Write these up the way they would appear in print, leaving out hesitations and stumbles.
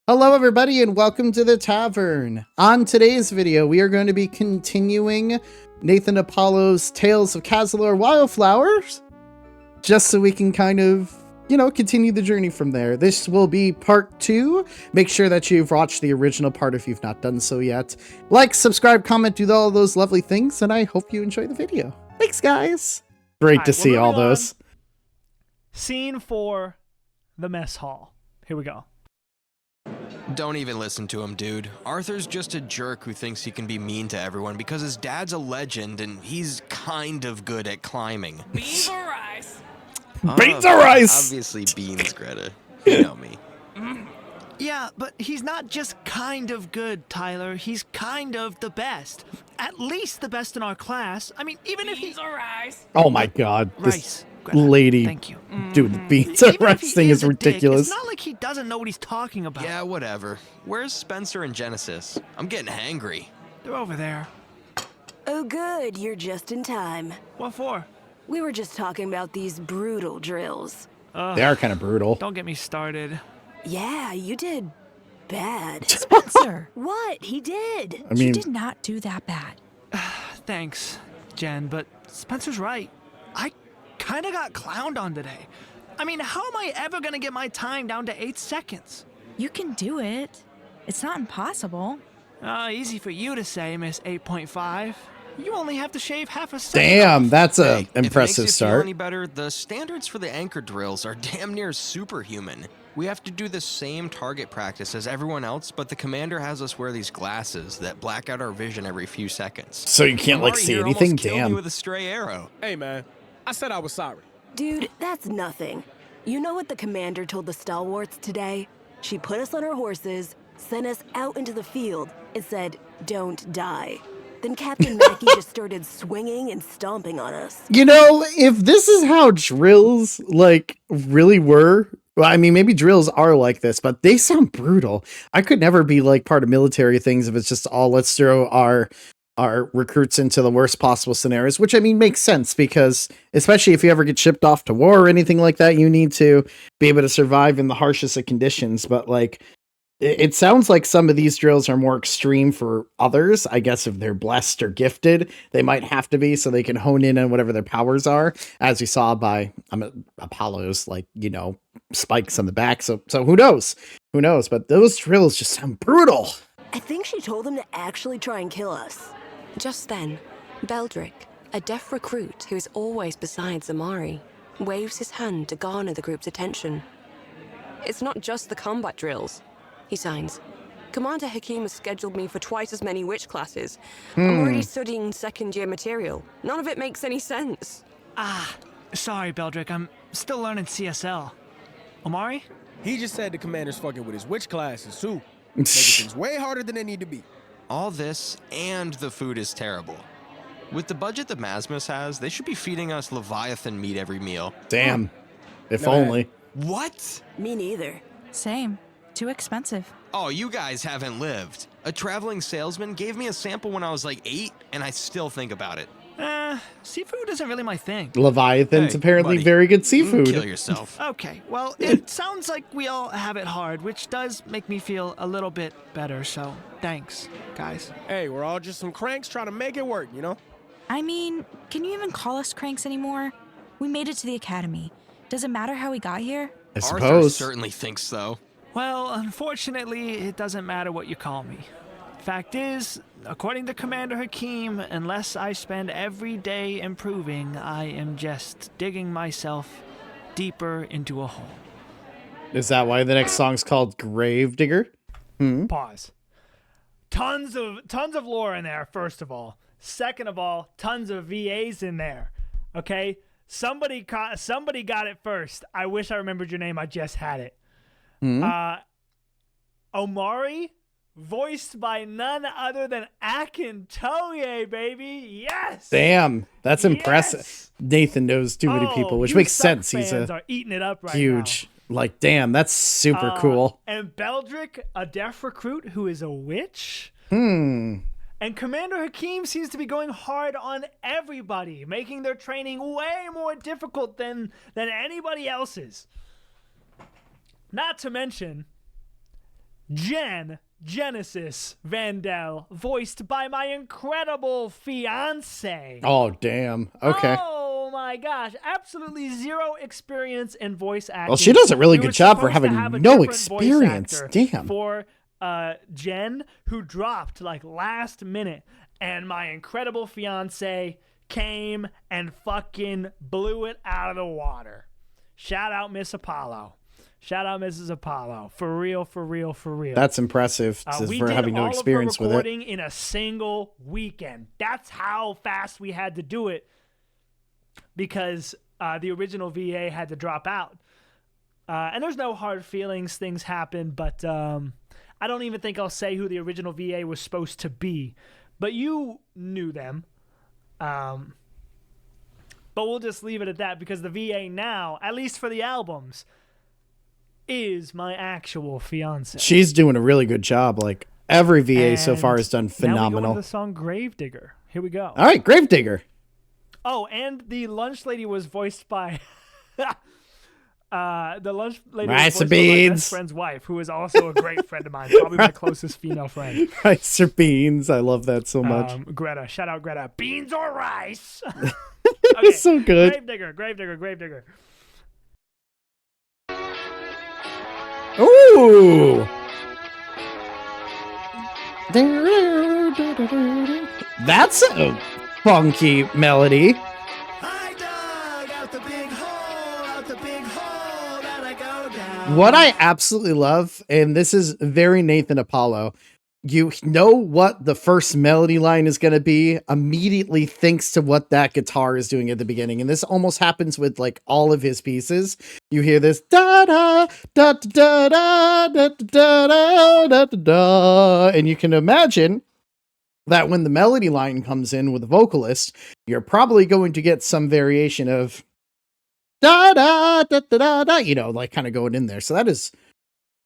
Hello everybody and welcome to the tavern. On today's video, we are going to be continuing Naethan Apollo's Tales of Cazilor Wyldflowers, just so we can kind of, continue the journey from there. This will be part 2. Make sure that you've watched the original part if you've not done so yet. Like, subscribe, comment, do all those lovely things, and I hope you enjoy the video. Thanks, guys. Great to see all those. Scene 4, the mess hall. Here we go. Don't even listen to him, dude. Arthur's just a jerk who thinks he can be mean to everyone because his dad's a legend and he's kind of good at climbing. Beans or rice? Beans or rice! Obviously beans, Greta. You know me. Yeah, but he's not just kind of good, Tyler. He's kind of the best. At least the best in our class. I mean, even if he... Beans or rice? Oh my god. Rice. Lady, thank you. Dude, the beans and rice thing is ridiculous. It's not like he doesn't know what he's talking about. Yeah, whatever. Where's Spencer and Genesis? I'm getting hangry. They're over there. Oh good, you're just in time. What for? We were just talking about these brutal drills. They are kind of brutal. Don't get me started. Yeah, you did bad. Spencer! What? He did. I mean, You did not do that bad. Thanks, Jen, but Spencer's right. I kind of got clowned on today. I mean, how am I ever going to get my time down to 8 seconds? You can do it. It's not impossible. Easy for you to say, Miss 8.5. You only have to shave half a second. damn, that's a Hey, impressive if it makes you feel start. any better, the standards for the anchor drills are damn near superhuman. We have to do the same target practice as everyone else, but the commander has us wear these glasses that black out our vision every few seconds. So you can't like Amari see here anything? almost killed me Damn. with a stray arrow. Hey, man. I said I was sorry. Dude, that's nothing. You know what the commander told the stalwarts today? She put us on our horses, sent us out into the field, and said, "Don't die." Then Captain Mackey just started swinging and stomping on us. You know, if this is how drills like really were, well, I mean, maybe drills are like this, but they sound brutal. I could never be like part of military things if it's just all let's throw our recruits into the worst possible scenarios, which I mean makes sense because especially if you ever get shipped off to war or anything like that, you need to be able to survive in the harshest of conditions. But like, it sounds like some of these drills are more extreme for others. I guess if they're blessed or gifted, they might have to be so they can hone in on whatever their powers are, as we saw by Apollo's, like, spikes on the back. So who knows? Who knows? But those drills just sound brutal. I think she told them to actually try and kill us. Just then, Beldrick, a deaf recruit who is always beside Amari, waves his hand to garner the group's attention. It's not just the combat drills, he signs. Commander Hakim has scheduled me for twice as many witch classes. I'm already studying second-year material. None of it makes any sense. Sorry, Beldrick. I'm still learning CSL. Omari? He just said the commander's fucking with his witch classes, too. Making things way harder than they need to be. All this and the food is terrible. With the budget that Masmus has, they should be feeding us Leviathan meat every meal. Damn. If No, only. What? Me neither. Same. Too expensive. Oh, you guys haven't lived. A traveling salesman gave me a sample when I was like 8, and I still think about it. Seafood isn't really my thing. Leviathan's Hey, apparently buddy. very good seafood. Kill yourself. Okay, well, it sounds like we all have it hard, which does make me feel a little bit better, so thanks, guys. Hey, we're all just some cranks trying to make it work, I mean, can you even call us cranks anymore? We made it to the academy. Does it matter how we got here? I Arthur suppose. certainly thinks so. Well, unfortunately, it doesn't matter what you call me. Fact is, according to Commander Hakim, unless I spend every day improving, I am just digging myself deeper into a hole. Is that why the next song's called Gravedigger? Pause. Tons of lore in there, first of all. Second of all, tons of VAs in there. Okay? Somebody got it first. I wish I remembered your name. I just had it. Omari, voiced by none other than Akintoye, baby. Yes. Damn, that's impressive. Yes! Naethan knows too many people, which you makes suck sense. He's fans a are eating it up right huge, like, damn, that's super now. cool. And Beldrick, a deaf recruit who is a witch. And Commander Hakim seems to be going hard on everybody, making their training way more difficult than anybody else's. Not to mention, Genesis Vandel, voiced by my incredible fiance. Oh, damn. Okay. Oh my gosh, absolutely zero experience in voice acting. Well, she does a really We good were job for supposed to having have a no different voice experience. actor Damn. For Jen, who dropped like last minute, and my incredible fiance came and fucking blew it out of the water. Shout out Miss Apollo. Shout out Mrs. Apollo. For real, for real, for real. That's impressive We for did having no all experience of her with it. recording in a single weekend. That's how fast we had to do it, because the original VA had to drop out. And there's no hard feelings. Things happen, but I don't even think I'll say who the original VA was supposed to be. But you knew them. But we'll just leave it at that, because the VA now, at least for the albums, is my actual fiance. She's doing a really good job. Like, every VA so And far has done Now we go phenomenal. into the song Gravedigger. Here we go. All right, Gravedigger. Oh, and the lunch lady was voiced by the lunch lady was Rice voiced by my beans. best friend's wife, who is also a great friend of mine, probably my closest female friend. Rice or beans. I love that so much. Greta, shout out Greta. Beans or rice? It's so good. Gravedigger, Gravedigger, Gravedigger. Ooh. That's a funky melody. I dug out the big hole that I go down. What I absolutely love, and this is very Naethan Apollo, you know what the first melody line is going to be, immediately thinks to what that guitar is doing at the beginning. And this almost happens with like all of his pieces. You hear this da da da da da da da da da da, and you can imagine that when the melody line comes in with the vocalist, you're probably going to get some variation of da da da da da da, you know, like kind of going in there. So that is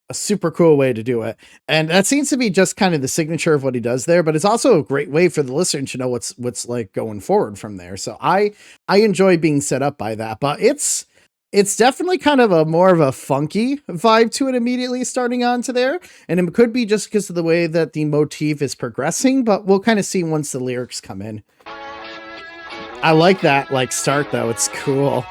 a super cool way to do it. And that seems to be just kind of the signature of what he does there, but it's also a great way for the listener to know what's like going forward from there. So I enjoy being set up by that, but it's definitely kind of a more of a funky vibe to it immediately starting on to there. And it could be just because of the way that the motif is progressing, but we'll kind of see once the lyrics come in. I like that like start though. It's cool.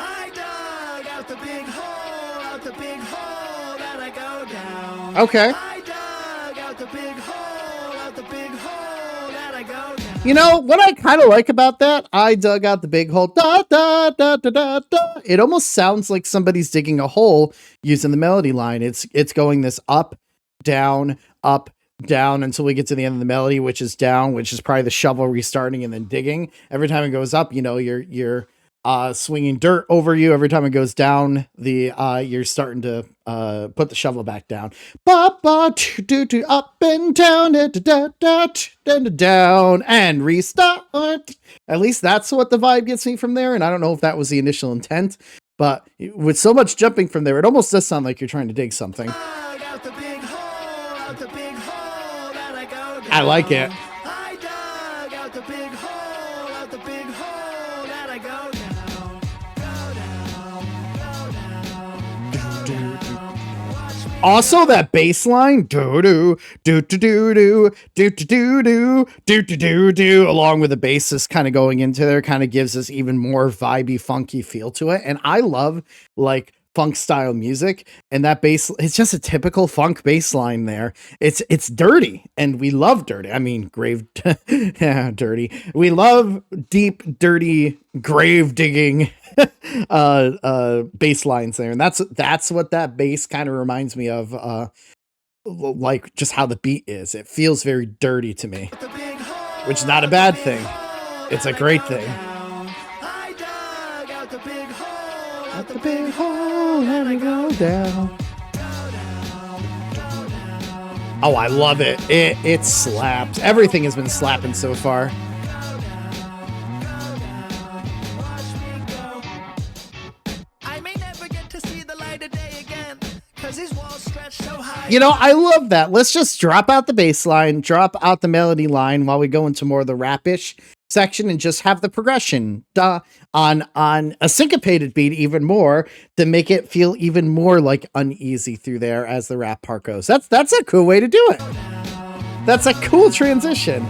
I dug out the big hole that I go down. Okay. I dug out the big hole that I go down. You know what I kind of like about that? I dug out the big hole. Da, da, da, da, da, da. It almost sounds like somebody's digging a hole using the melody line. It's going this up, down, until we get to the end of the melody, which is down, which is probably the shovel restarting and then digging. Every time it goes up, you know, you're swinging dirt over you. Every time it goes down, you're starting to put the shovel back down. Ba ba do do up and down, da da da da down and restart. At least that's what the vibe gets me from there. And I don't know if that was the initial intent, but with so much jumping from there, it almost does sound like you're trying to dig something. I like it. I dug out the big hole that I go down. Also, that bass line, do do do do do do do do do do do do, along with the bassist kind of going into there, kind of gives us even more vibey, funky feel to it. And I love like funk style music, and that bass, it's just a typical funk bass line there. It's dirty, and we love dirty. I mean, yeah, dirty. We love deep, dirty, grave digging bass lines there, and that's what that bass kind of reminds me of. Like just how the beat is. It feels very dirty to me, which is not a bad thing. It's a great thing. I dug out the big hole. At the big hole, let it go down. Oh, I love it. It slaps. Everything has been slapping so far. I may never get to see the light of day again, 'cause these walls stretch so high. You know, I love that. Let's just drop out the bass line, drop out the melody line while we go into more of the rapish section and just have the progression on a syncopated beat even more to make it feel even more like uneasy through there as the rap part goes. That's a cool way to do it. That's a cool transition.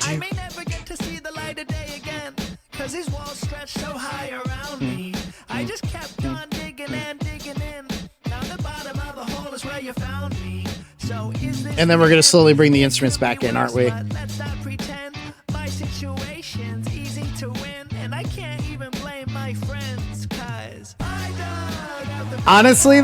I may never get to see the light of day again, cause these walls stretch so high around me. I just kept on digging and digging in. Now the bottom of the hole is where you found me. So is this, and then we're gonna slowly bring the instruments back in, aren't we? Let's not pretend my situation's easy to win, and I can't even blame my friends, cause I dug out the Honestly,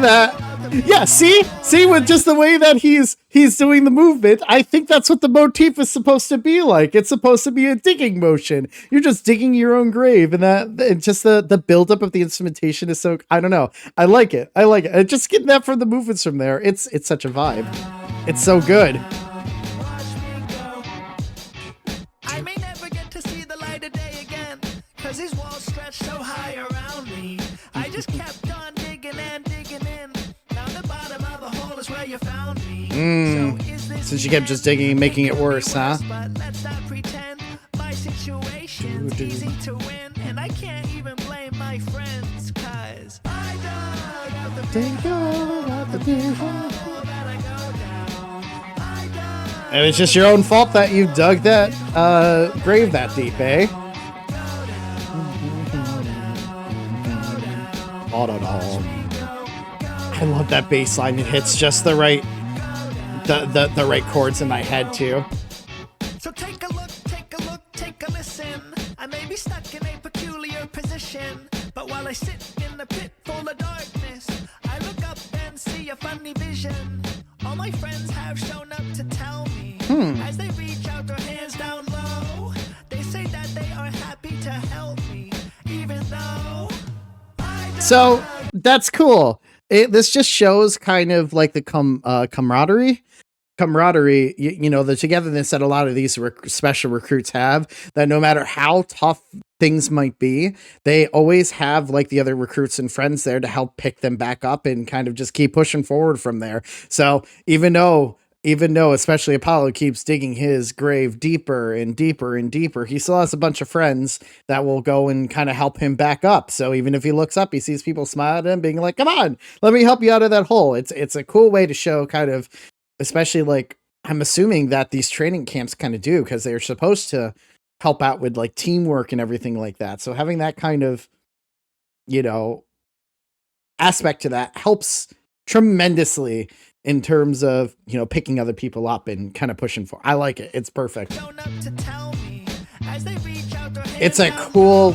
see with just the way that he's doing the movement, I think that's what the motif is supposed to be like. It's supposed to be a digging motion. You're just digging your own grave, and that just the buildup of the instrumentation is so, I don't know. I like it. Just getting that from the movements from there. It's such a vibe. It's so good. I may never get to see the light of day again, cause these walls stretch so high around me. I just kept on digging and digging in. Now the bottom of the hole is where you found me. So is this Since you kept just digging and making it worse, huh? But let's not pretend my situation's easy to win, and I can't even blame my friends, cause I dug out the big hole that I go down. I dug And it's just your own fault that you dug that grave that deep, eh? I love that bass line. It hits just the right the right chords in my head too. So take a look, take a listen. I may be stuck in a peculiar position, but while I sit in the pit full of darkness, I look up and see a funny vision. All my friends have shown up to tell me, as they reach out their hands down low, they say that they are happy to help me, even though So that's cool. This just shows kind of like the camaraderie, you know, the togetherness that a lot of these special recruits have, that no matter how tough things might be, they always have like the other recruits and friends there to help pick them back up and kind of just keep pushing forward from there. So even though especially Apollo keeps digging his grave deeper and deeper and deeper, he still has a bunch of friends that will go and kind of help him back up. So even if he looks up, he sees people smile at him being like, come on, let me help you out of that hole. It's a cool way to show kind of, especially like, I'm assuming that these training camps kind of do, because they're supposed to help out with like teamwork and everything like that. So having that kind of, you know, aspect to that helps tremendously in terms of, you know, picking other people up and kind of pushing for. I like it. It's perfect. It's a cool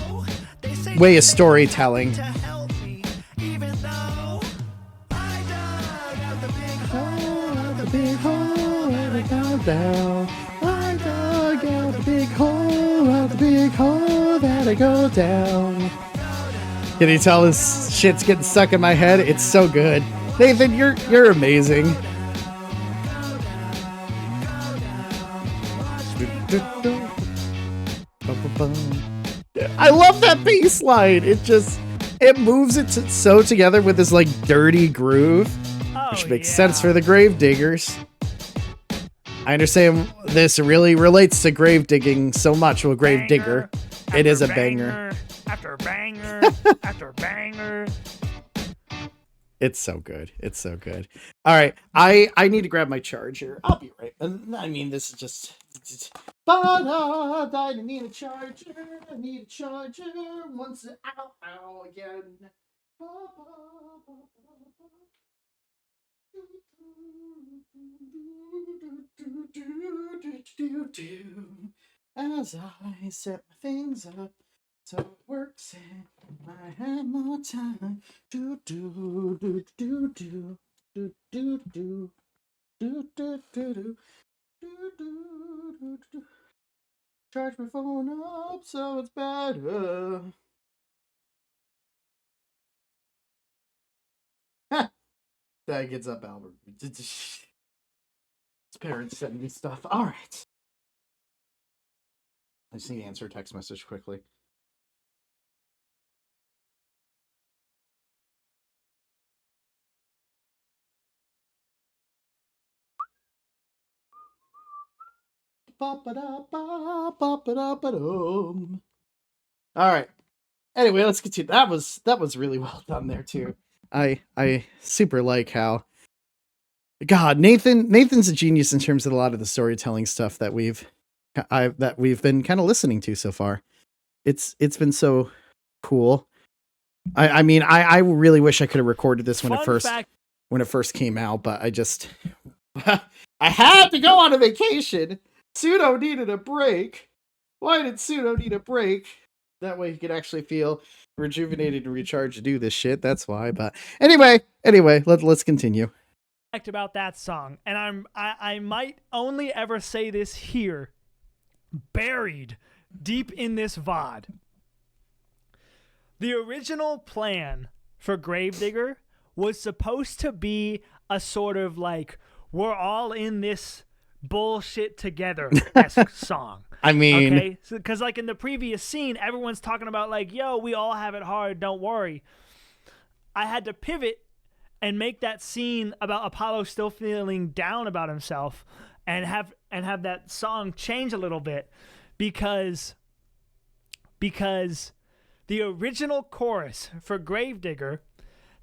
way of storytelling. Down. I dug out a big hole that I go down. Can you tell this shit's getting stuck in my head? It's so good. Naethan, you're amazing. I love that bass line. It moves it so together with this like dirty groove, which makes sense for the grave diggers. I understand this really relates to grave digging so much with Grave Digger. It is a banger. After banger, after banger. It's so good. It's so good. All right. I need to grab my charger. I'll be right. I mean, this is just. I need a charger. I need a charger. Once ow again. As I set my things up, so it works and I have more time to do. Charge my phone up so it's better. That gets up, Albert. His parents sending me stuff. All right. I just need to answer a text message quickly. right. Anyway, let's continue. That was really well done there too. I super like how Nathan's a genius in terms of a lot of the storytelling stuff that we've been kind of listening to so far. It's been so cool. I mean, I really wish I could have recorded this when it first came out, but I just I had to go on a vacation. Pseudo needed a break. Why did Pseudo need a break? That way he could actually feel rejuvenated and recharged to do this shit. That's why. But anyway, let's continue. About that song, and I might only ever say this here, buried deep in this VOD. The original plan for Gravedigger was supposed to be a sort of like, we're all in this bullshit together-esque song. I mean, okay, because like in the previous scene, everyone's talking about like, yo, we all have it hard, don't worry. I had to pivot and make that scene about Apollo still feeling down about himself, and have that song change a little bit, because the original chorus for Gravedigger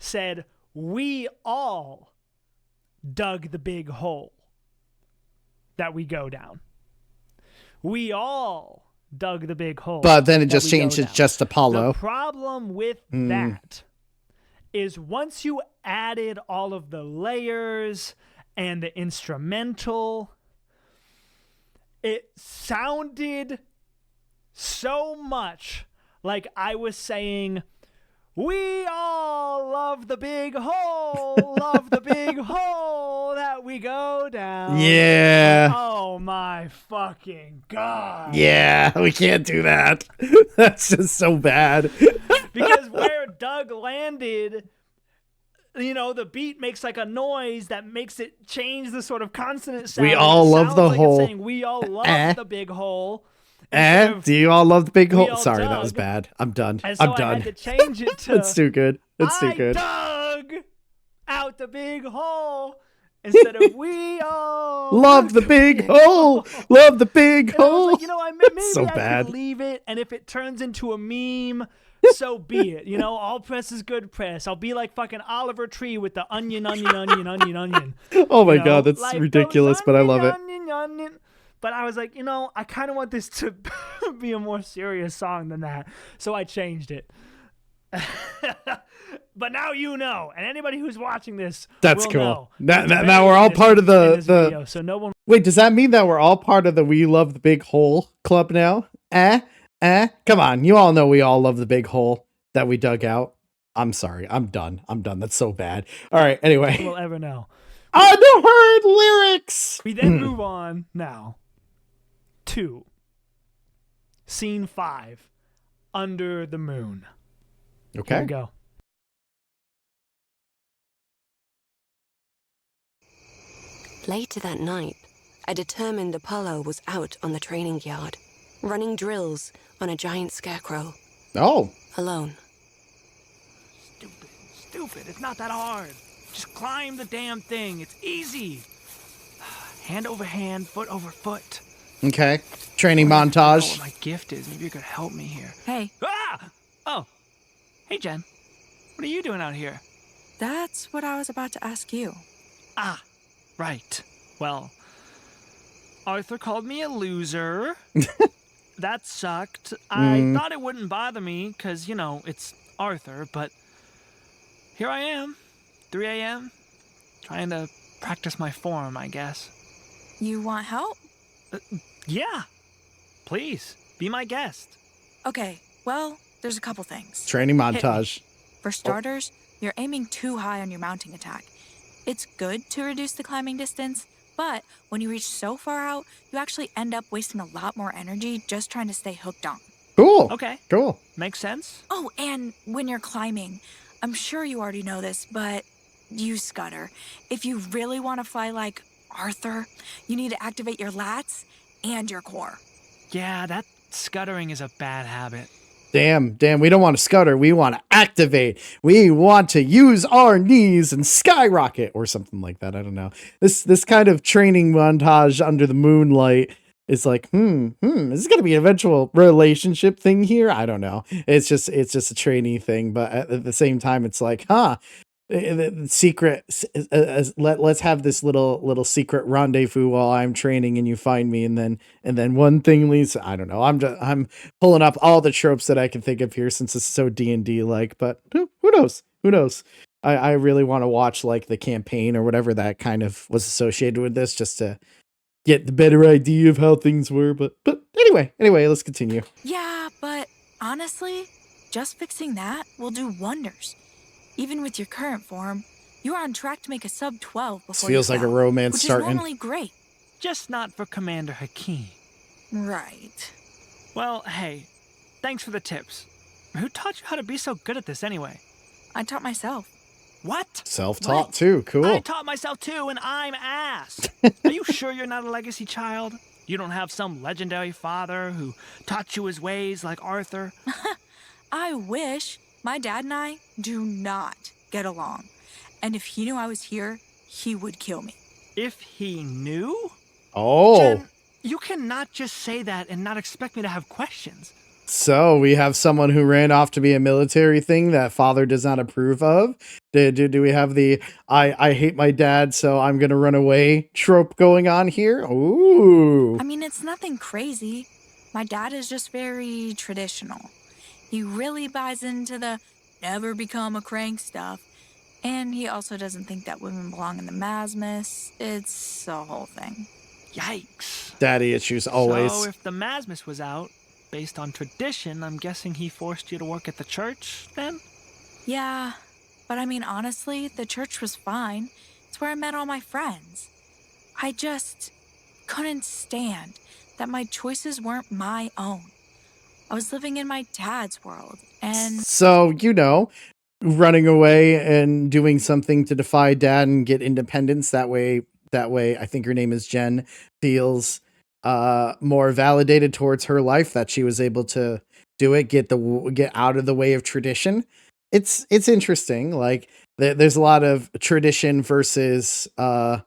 said, "We all dug the big hole that we go down. We all dug the big hole." But then it just changed it just Apollo. The problem with that is once you added all of the layers and the instrumental, it sounded so much like I was saying, "We all love the big hole, love the big hole that we go down." Yeah. Oh my fucking God. Yeah, we can't do that. That's just so bad. Because where Doug landed, you know, the beat makes like a noise that makes it change the sort of consonant sound. We all love the like hole. It's saying, we all love the big hole. Do you all love the big hole? Sorry, dug, that was bad. I'm done. And so I'm done. I had to change it to That's too good. That's too good. I dug out the big hole instead of we all love the big hole. Love the big and I was hole. like, you know, maybe so I bad. could leave it, and if it turns into a meme, so be it. You know, all press is good press. I'll be like fucking Oliver Tree with the onion. Oh my You know, God, that's life ridiculous, goes but I love it. onion. But I was like, you know, I kind of want this to be a more serious song than that, so I changed it. But now you know, and anybody who's watching this, That's will cool. know. Now we're all part of the video, so no one. Wait, does that mean that we're all part of the We Love the Big Hole club now? Come on, you all know we all love the big hole that we dug out. I'm sorry, I'm done. That's so bad. All right, anyway. Will ever know. Unheard lyrics. We then move on now to scene 5, Under the Moon. Okay. Here we go. Later that night, I determined Apollo was out on the training yard, running drills on a giant scarecrow. Oh. Alone. Stupid. It's not that hard. Just climb the damn thing. It's easy. Hand over hand, foot over foot. Okay. Training I don't know montage. what my gift is. Maybe you could help me here. Hey, Ah! Oh. Hey, Jen. What are you doing out here? that's what I was about to ask you. Ah, right. Well, Arthur called me a loser. That sucked. I thought it wouldn't bother me because, you know, it's Arthur, but here I am, 3 a.m., trying to practice my form, I guess. You want help? Yeah. Please, be my guest. Okay, well, there's a couple things. Training montage. For starters, you're aiming too high on your mounting attack. It's good to reduce the climbing distance, but when you reach so far out, you actually end up wasting a lot more energy just trying to stay hooked on. Cool. Okay. Cool. Makes sense. Oh, and when you're climbing, I'm sure you already know this, but you stutter. If you really want to fly like Arthur, you need to activate your lats and your core. Yeah, that scuttering is a bad habit. Damn, we don't want to scutter. We want to activate. We want to use our knees and skyrocket or something like that. I don't know. This kind of training montage under the moonlight is like, is this gonna be an eventual relationship thing here? I don't know. It's just a trainee thing, but at the same time, it's like, secret. Let's have this little secret rendezvous while I'm training, and you find me, and then one thing leads. I don't know. I'm pulling up all the tropes that I can think of here since it's so D&D like. But who knows? Who knows? I really want to watch like the campaign or whatever that kind of was associated with this, just to get the better idea of how things were. But anyway, let's continue. Yeah, but honestly, just fixing that will do wonders. Even with your current form, you're on track to make a sub 12 before This feels you like a fell, romance which starting. is normally great. Just not for Commander Hakeem. Right. Well, hey, thanks for the tips. Who taught you how to be so good at this anyway? I taught myself. What? Self-taught What? too. Cool. I taught myself too, and I'm ass. Are you sure you're not a legacy child? You don't have some legendary father who taught you his ways like Arthur? I wish. My dad and I do not get along. And if he knew I was here, he would kill me. If he knew? Oh. Jen, you cannot just say that and not expect me to have questions. So we have someone who ran off to be a military thing that father does not approve of. Do we have the I hate my dad, so I'm gonna run away trope going on here? Ooh. I mean, it's nothing crazy. My dad is just very traditional. He really buys into the never become a crank stuff. And he also doesn't think that women belong in the Masmus. It's a whole thing. Yikes. Daddy issues always. So if the Masmus was out, based on tradition, I'm guessing he forced you to work at the church, then? Yeah, but I mean, honestly, the church was fine. It's where I met all my friends. I just couldn't stand that my choices weren't my own. I was living in my dad's world, and... So, running away and doing something to defy dad and get independence, that way, I think her name is Jen, feels more validated towards her life, that she was able to do it, get out of the way of tradition. It's interesting. Like there's a lot of tradition versus I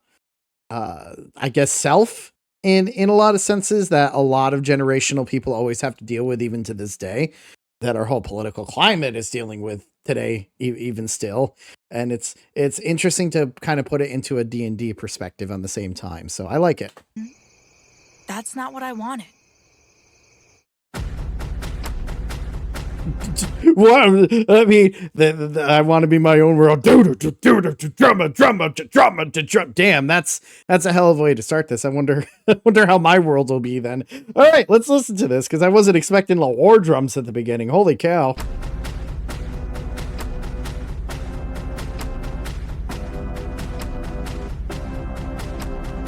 guess self in a lot of senses that a lot of generational people always have to deal with, even to this day, that our whole political climate is dealing with today, even still. And it's interesting to kind of put it into a D&D perspective on the same time. So I like it. That's not what I wanted. Well, I mean, I want to be my own world. Drama. Damn, that's a hell of a way to start this. I wonder how my world will be then. All right, let's listen to this, because I wasn't expecting the war drums at the beginning. Holy cow.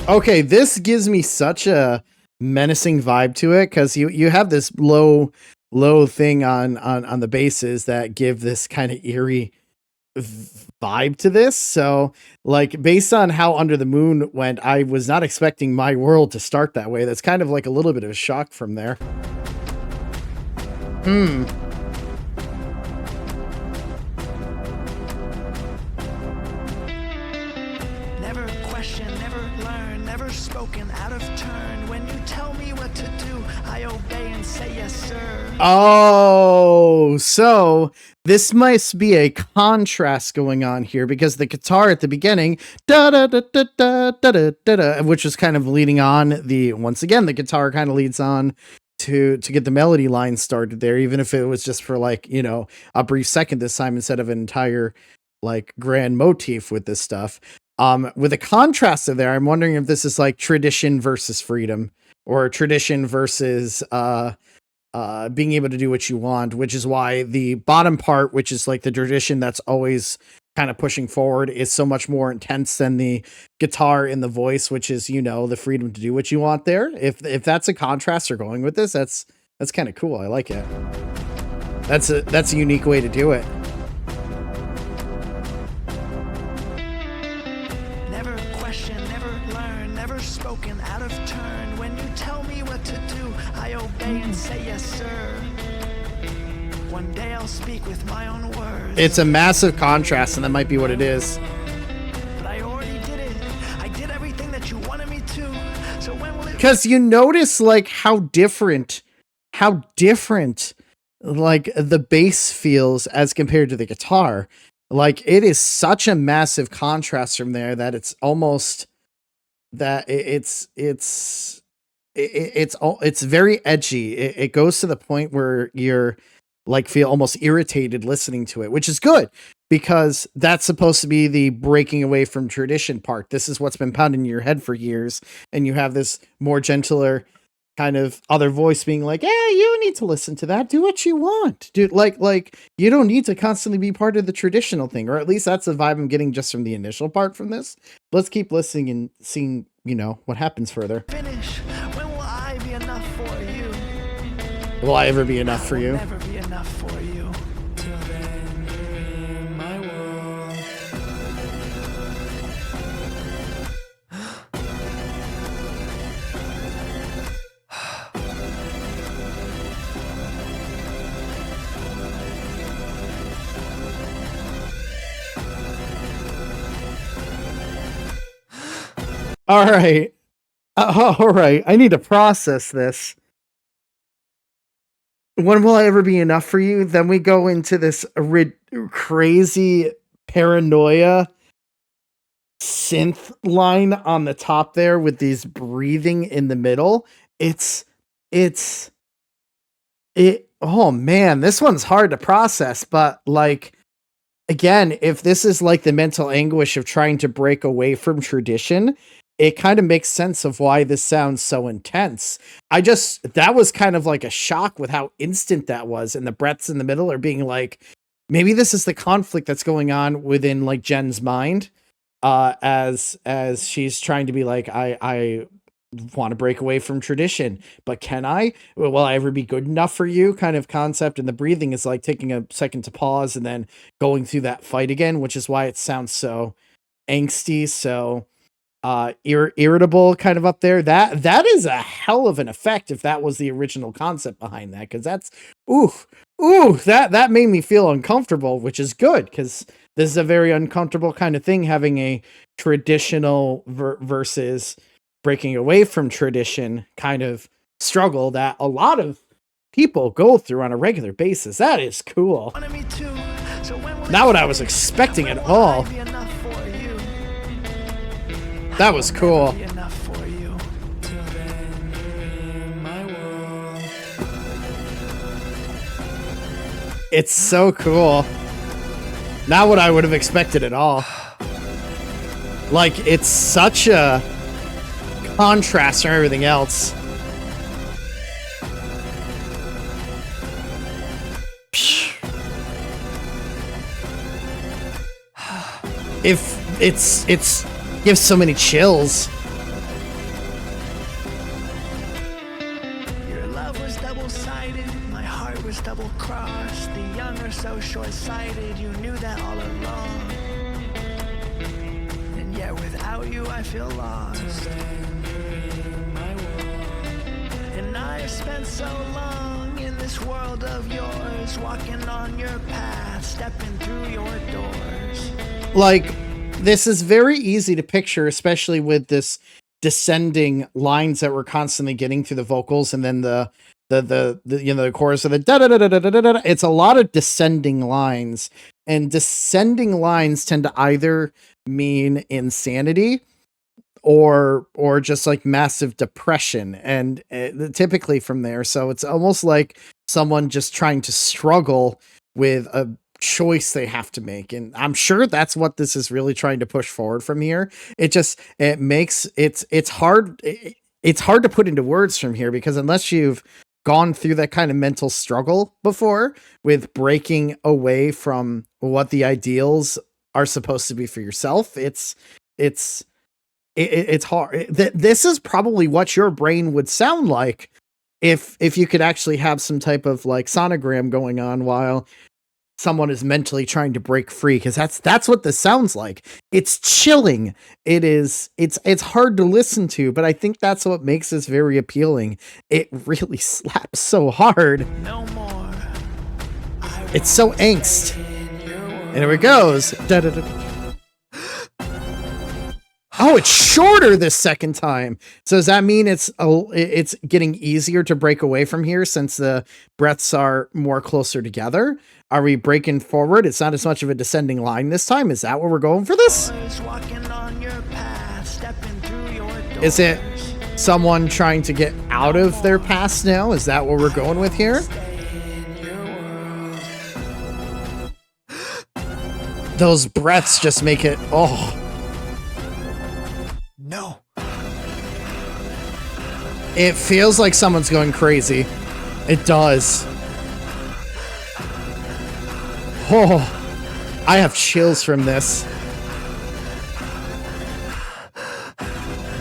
Okay, this gives me such a menacing vibe to it, because you have this low thing on the basses that give this kind of eerie vibe to this. So, like, based on how Under the Moon went, I was not expecting my world to start that way. That's kind of like a little bit of a shock from there. Never question, never learn, never spoken out of turn. When you tell me what to do, I obey and say yes, sir. Oh, so this must be a contrast going on here, because the guitar at the beginning, da da da da da da da da, which is kind of leading on once again, the guitar kind of leads on to get the melody line started there, even if it was just for like, a brief second this time instead of an entire like grand motif with this stuff. With a contrast of there, I'm wondering if this is like tradition versus freedom, or tradition versus being able to do what you want, which is why the bottom part, which is like the tradition that's always kind of pushing forward, is so much more intense than the guitar in the voice, which is, the freedom to do what you want there. If that's a contrast they're going with this, that's kind of cool. I like it. That's a unique way to do it. Never question, never learn, never spoken out of turn. When you tell me what to do, I obey and say yes, sir. One day I'll speak with my own words. It's a massive contrast, and that might be what it is. But I already did it. I did everything that you wanted me to. So when will it because you notice like how different like the bass feels as compared to the guitar. Like it is such a massive contrast from there that it's almost that it's very edgy. It goes to the point where you're like feel almost irritated listening to it, which is good because that's supposed to be the breaking away from tradition part. This is what's been pounding in your head for years, and you have this more gentler kind of other voice being like, "Yeah, you don't need to listen to that. Do what you want, dude. Like you don't need to constantly be part of the traditional thing, or at least that's the vibe I'm getting just from the initial part from this. Let's keep listening and seeing, what happens further. Finish. When will I be enough for you? Will I ever be enough for you? Never be enough for you. Till then, in my world. All right. All right. I need to process this. When will I ever be enough for you? Then we go into this crazy paranoia synth line on the top there with these breathing in the middle. Oh man, this one's hard to process, but like, again, if this is like the mental anguish of trying to break away from tradition, it kind of makes sense of why this sounds so intense. That was kind of like a shock with how instant that was. And the breaths in the middle are being like, maybe this is the conflict that's going on within like Jen's mind. As she's trying to be like, I want to break away from tradition, but can I? Will I ever be good enough for you? Kind of concept. And the breathing is like taking a second to pause and then going through that fight again, which is why it sounds so angsty, so irritable kind of up there. That is a hell of an effect if that was the original concept behind that, because that's that made me feel uncomfortable, which is good because this is a very uncomfortable kind of thing, having a traditional versus breaking away from tradition kind of struggle that a lot of people go through on a regular basis. That is cool. Not what I was expecting at all. That was cool. It's so cool. Not what I would have expected at all. Like, it's such a contrast from everything else. If it's gives so many chills. Your love was double-sided, my heart was double-crossed. The young are so short-sighted, you knew that all along. And yet without you I feel lost. And I've spent so long in this world of yours, walking on your path, stepping through your doors. Like, this is very easy to picture, especially with this descending lines that we're constantly getting through the vocals, and then the the chorus of the da da da da da da da. It's a lot of descending lines, and descending lines tend to either mean insanity or just like massive depression, and typically from there. So it's almost like someone just trying to struggle with a choice they have to make, and I'm sure that's what this is really trying to push forward from here. It makes it's hard to put into words from here, because unless you've gone through that kind of mental struggle before with breaking away from what the ideals are supposed to be for yourself, it's hard. This is probably what your brain would sound like if you could actually have some type of like sonogram going on while someone is mentally trying to break free, because that's what this sounds like. It's chilling. It's hard to listen to, but I think that's what makes this very appealing. It really slaps so hard. No more. It's so angst. And here it goes. Oh, it's shorter this second time. So does that mean it's getting easier to break away from here since the breaths are more closer together? Are we breaking forward? It's not as much of a descending line this time. Is that what we're going for this? Walking on your path, stepping through your doors. Is it someone trying to get out of their past now? Is that what we're going with here? Those breaths just make it, oh. No. It feels like someone's going crazy. It does. Oh, I have chills from this.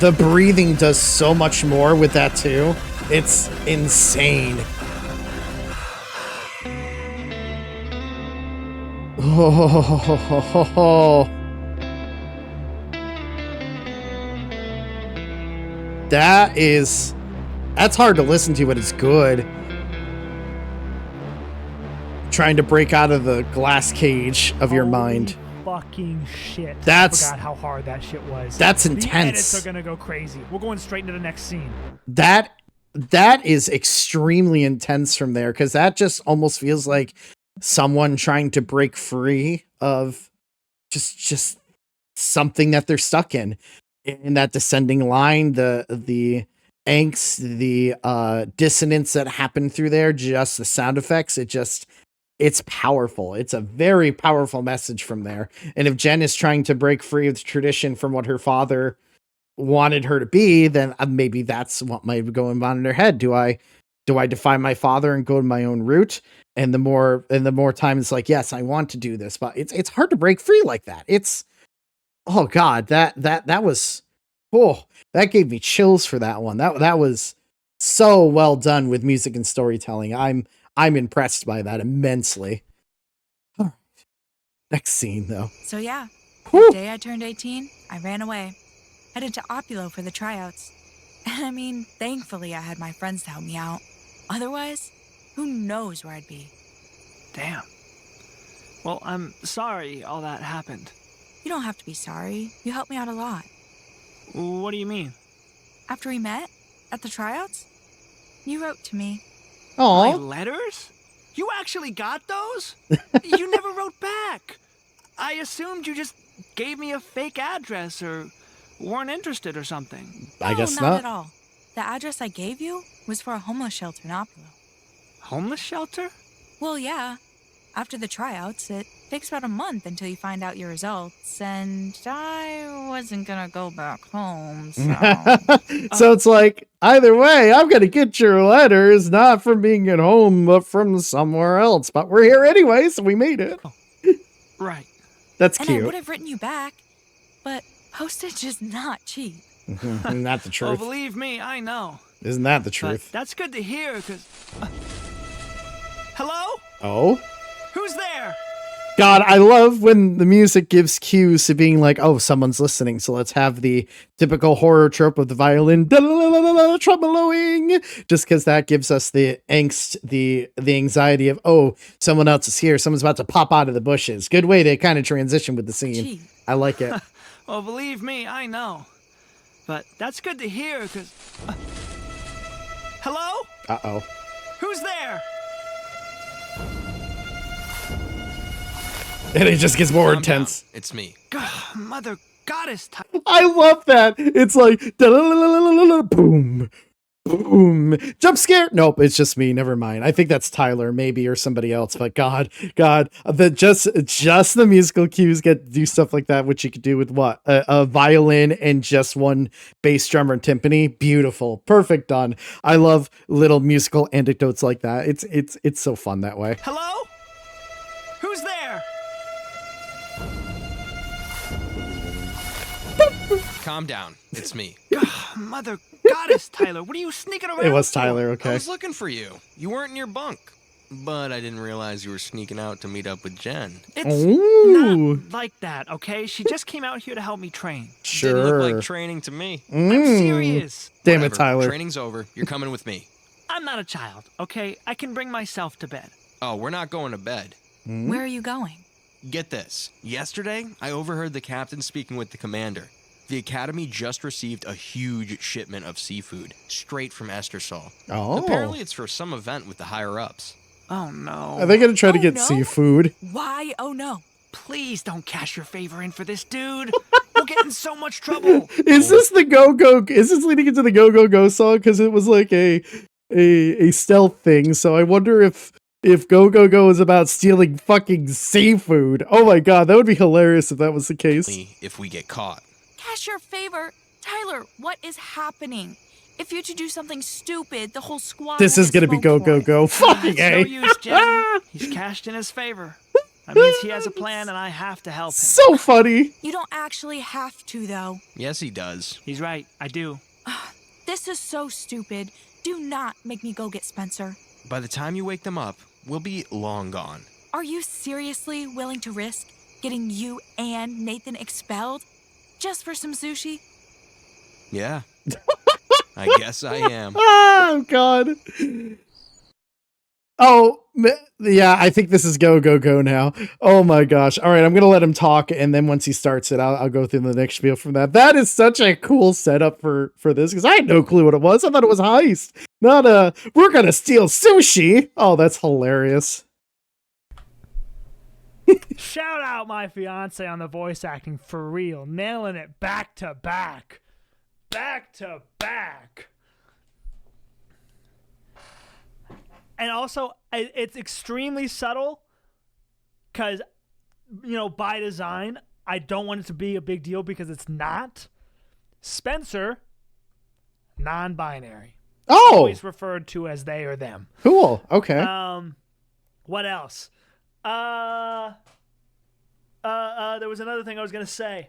The breathing does so much more with that too. It's insane. Oh. That's hard to listen to, but it's good. Trying to break out of the glass cage of your mind. Fucking shit. I forgot how hard that shit was. That's The intense. edits are gonna go crazy. We're going straight into the next scene. That is extremely intense from there, because that just almost feels like someone trying to break free of just something that they're stuck in that descending line, the angst, the dissonance that happened through there, just the sound effects. It's powerful. It's a very powerful message from there. And if Jen is trying to break free of the tradition from what her father wanted her to be, then maybe that's what might be going on in her head. Do I defy my father and go to my own route? And the more time it's like, yes, I want to do this, but it's hard to break free like that. It's, oh God, that was, oh, that gave me chills for that one. That was so well done with music and storytelling. I'm impressed by that immensely. All right. Next scene though. So yeah, Whew. the day I turned 18, I ran away. Headed to Opulo for the tryouts. And I mean, thankfully I had my friends to help me out. Otherwise, who knows where I'd be. Damn. Well, I'm sorry all that happened. You don't have to be sorry. You helped me out a lot. What do you mean? After we met, at the tryouts, you wrote to me. My Oh, letters? You actually got those? You never wrote back. I assumed you just gave me a fake address or weren't interested or something. I guess not not. at all. The address I gave you was for a homeless shelter in Opulo. Homeless shelter? Well, yeah. After the tryouts, it takes about a month until you find out your results, and I wasn't gonna go back home, so... So it's like, either way, I'm gonna get your letters, not from being at home, but from somewhere else. But we're here anyway, so we made it. Right. That's And I cute. would have written you back, but postage is not cheap. Not the Well, truth. believe me, I know. Isn't that the But truth? that's good to hear, because... Hello? Oh? Who's there? God, I love when the music gives cues to being like, oh, someone's listening. So let's have the typical horror trope of the violin trembling, just because that gives us the angst, the anxiety of, oh, someone else is here. Someone's about to pop out of the bushes. Good way to kind of transition with the scene. Gee. I like it. Well, believe me, I know. But that's good to hear, because... Hello? Uh-oh. Who's there? And it just gets more Calm intense. down. It's me. Mother goddess. I love that. It's like boom, boom, jump scare. Nope, it's just me. Never mind. I think that's Tyler, maybe, or somebody else. But God, just the musical cues get to do stuff like that, which you could do with what a violin and just one bass drum or timpani. Beautiful, perfect, done. I love little musical anecdotes like that. It's so fun that way. Hello? Who's there? Calm down. It's me. Mother goddess, Tyler. What are you sneaking around? It was for? Tyler. I Okay. was looking for you. You weren't in your bunk. But I didn't realize you were sneaking out to meet up with Jen. It's Ooh. not like that, okay? She just came out here to help me train. Sure. Didn't look like training to me. I'm serious. Damn Whatever. it, Tyler. Training's over. You're coming with me. I'm not a child, okay? I can bring myself to bed. Oh, we're not going to bed. Where are you going? Get this. Yesterday, I overheard the captain speaking with the commander. The Academy just received a huge shipment of seafood straight from Estersol. Oh. Apparently it's for some event with the higher-ups. Oh no. Are they going to try to get no? seafood? Why? Oh no. Please don't cash your favor in for this, dude. We'll get in so much trouble. Is this the go-go? Is this leading into the go-go-go song? Because it was like a stealth thing. So I wonder if go-go-go is about stealing fucking seafood. Oh my god, that would be hilarious if that was the case. If we get caught. Cash your favor. Tyler, what is happening? If you're to do something stupid, the whole squad This will is going to be get smoked for it. go-go-go. Fucking No A. use, Jen. He's cashed in his favor. That means he has a plan and I have to help him. So funny. You don't actually have to, though. Yes, he does. He's right, I do. This is so stupid. Do not make me go get Spencer. By the time you wake them up, we'll be long gone. Are you seriously willing to risk getting you and Naethan expelled just for some sushi? Yeah. I guess I am. Oh god. Oh yeah, I think this is go now. Oh my gosh. All right, I'm gonna let him talk, and then once he starts it, I'll go through the next spiel from that. That is such a cool setup for this, because I had no clue what it was. I thought it was heist, not we're gonna steal sushi. Oh, that's hilarious. Shout out my fiance on the voice acting for real, nailing it back to back. And also, it's extremely subtle because, by design, I don't want it to be a big deal because it's not. Spencer, non-binary. Oh, Always referred to as they or them. cool. Okay. What else? There was another thing I was gonna say.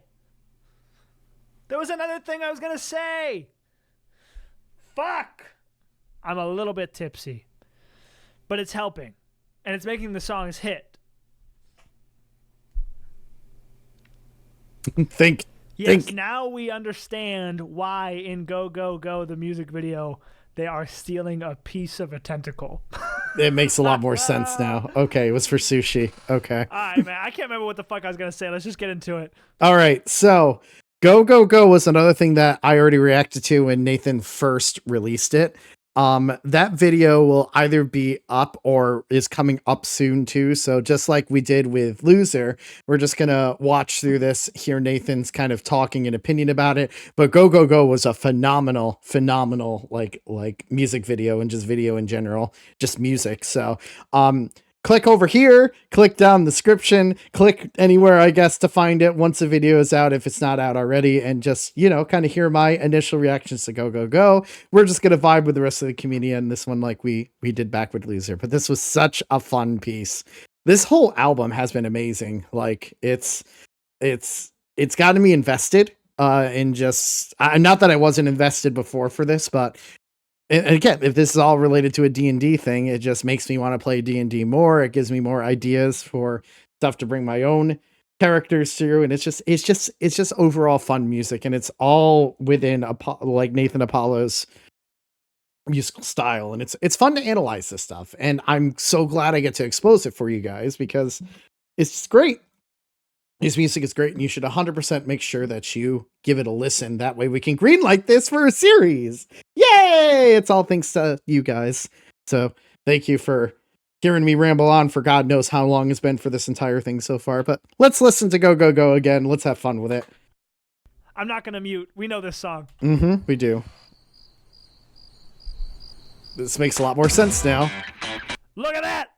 Fuck! I'm a little bit tipsy. But it's helping. And it's making the songs hit. Think. Now we understand why in Go, Go, Go, the music video, they are stealing a piece of a tentacle. It makes a lot more sense now. Okay, it was for sushi. Okay. All right, man. I can't remember what the fuck I was going to say. Let's just get into it. All right, so Go was another thing that I already reacted to when Naethan first released it. That video will either be up or is coming up soon too. So just like we did with Loser, we're just gonna watch through this, hear Nathan's kind of talking and opinion about it. But Go was a phenomenal like music video and just video in general, just music. So click over here, click down the description, click anywhere, I guess, to find it once the video is out, if it's not out already, and just, kind of hear my initial reactions to Go. We're just going to vibe with the rest of the community on this one like we did back with Loser. But this was such a fun piece. This whole album has been amazing. Like, it's gotten me invested in just, not that I wasn't invested before for this, but and again, if this is all related to a D&D thing, it just makes me want to play D&D more. It gives me more ideas for stuff to bring my own characters through, and it's just overall fun music, and it's all within like Naethan Apollo's musical style, and it's fun to analyze this stuff, and I'm so glad I get to expose it for you guys because it's great. His music is great, and you should 100% make sure that you give it a listen. That way we can greenlight this for a series. Yay! It's all thanks to you guys. So thank you for hearing me ramble on for God knows how long it's been for this entire thing so far. But let's listen to Go again. Let's have fun with it. I'm not going to mute. We know this song. Mm-hmm, we do. This makes a lot more sense now. Look at that!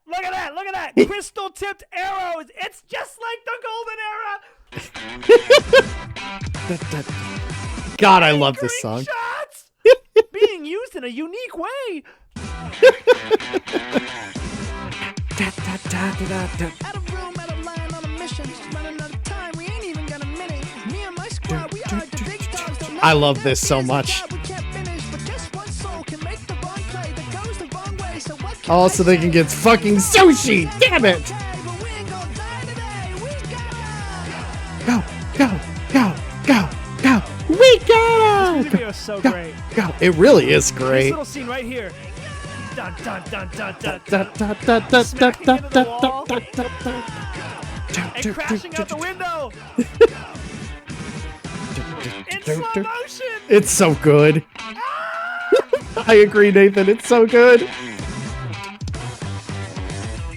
Crystal tipped arrows! It's just like the golden era! God, I love this song. Shots! Being used in a unique way! Out of room, out of line, on a mission. Just running out of time. We ain't even got a minute. Me and my squad, we are the big dogs. Don't I love this so much. we can't finish, but just one soul can make the wrong play that goes the wrong way. So what can Oh, so they can get fucking sushi. Damn it. but we ain't gonna die today. We Go. We gotta. This video is so great. Go. It really is This great. little scene right here. Dun, dun, dun, dun, dun, dun. Smacking into the wall and crashing out the window. In slow motion. It's so good. I agree, Nathan. It's so good.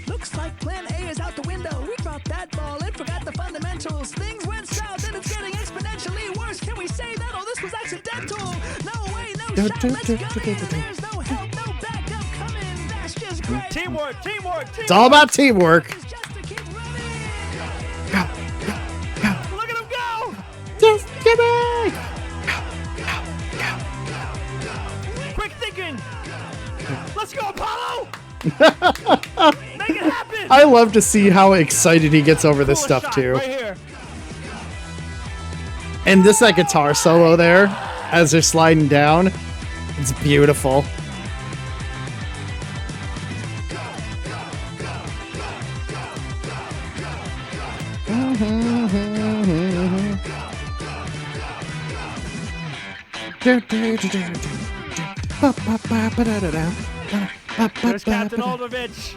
Looks like plan A is out the window. We dropped that ball and forgot the fundamentals. Things went south and it's getting exponentially worse. Can we say that? Oh, this was accidental. No way, no shot. Let's go in. There's no help, no backup coming. That's just great. Teamwork. It's all about teamwork. It's just to keep running. Look at him go. Just give me. Quick thinking. Let's go, Apollo. Make it happen. I love to see how excited he gets over this Coolest stuff shot too. Right here. And this that guitar solo there, as they're sliding down, it's beautiful. There's Captain Aldovich.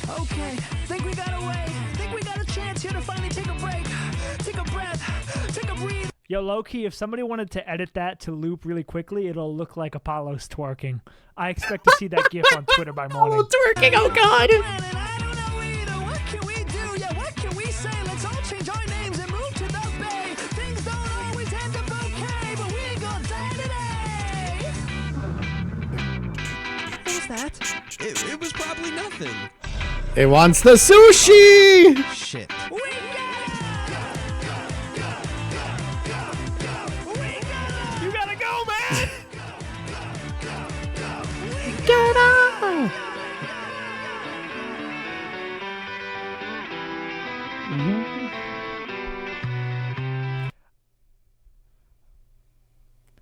Okay, think we got a way. Think we got a chance here to finally take a break. Take a breath. Take a breathe. Yo, low-key, if somebody wanted to edit that to loop really quickly, it'll look like Apollo's twerking. I expect to see that gif on Twitter by morning. Twerking, oh god! And I don't know either. What can we do? Yeah, what can we say? Let's all change our names and move to the bay. Things don't always end up okay, but we ain't gonna die today. What was that? It was probably nothing. It wants the sushi! Shit. We got it! You gotta go, man! Get out!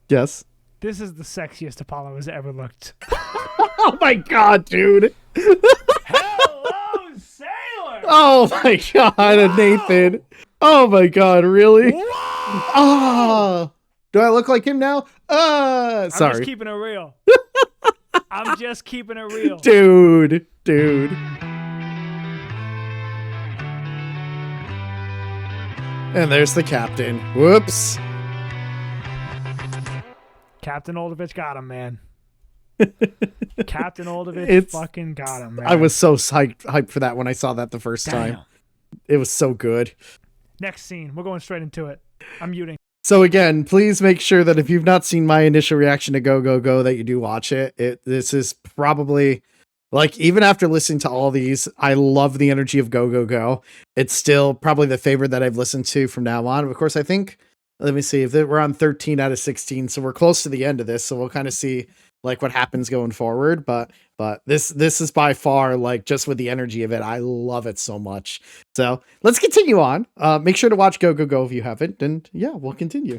Yes. This is the sexiest Apollo has ever looked. Oh my god, dude! Hello, Sailor! Oh my god, Nathan! Oh my god, really? Ah! Do I look like him now? I'm just Sorry. keeping it real. I'm just keeping it real. Dude. And there's the captain. Whoops. Captain Aldovich got him, man. Captain Aldovich It's- fucking got him, man. I was so hyped for that when I saw that the first time. It was so good. Next scene. We're going straight into it. I'm muting. So again, please make sure that if you've not seen my initial reaction to Go Go Go, that you do watch it. This is probably, like, even after listening to all these, I love the energy of Go Go Go. It's still probably the favorite that I've listened to from now on. Of course, I think, let me see, if we're on 13 out of 16, so we're close to the end of this, so we'll kind of see like what happens going forward. But this is by far, like, just with the energy of it, I love it so much. So let's continue on. Make sure to watch Go Go Go if you haven't, and yeah, we'll continue.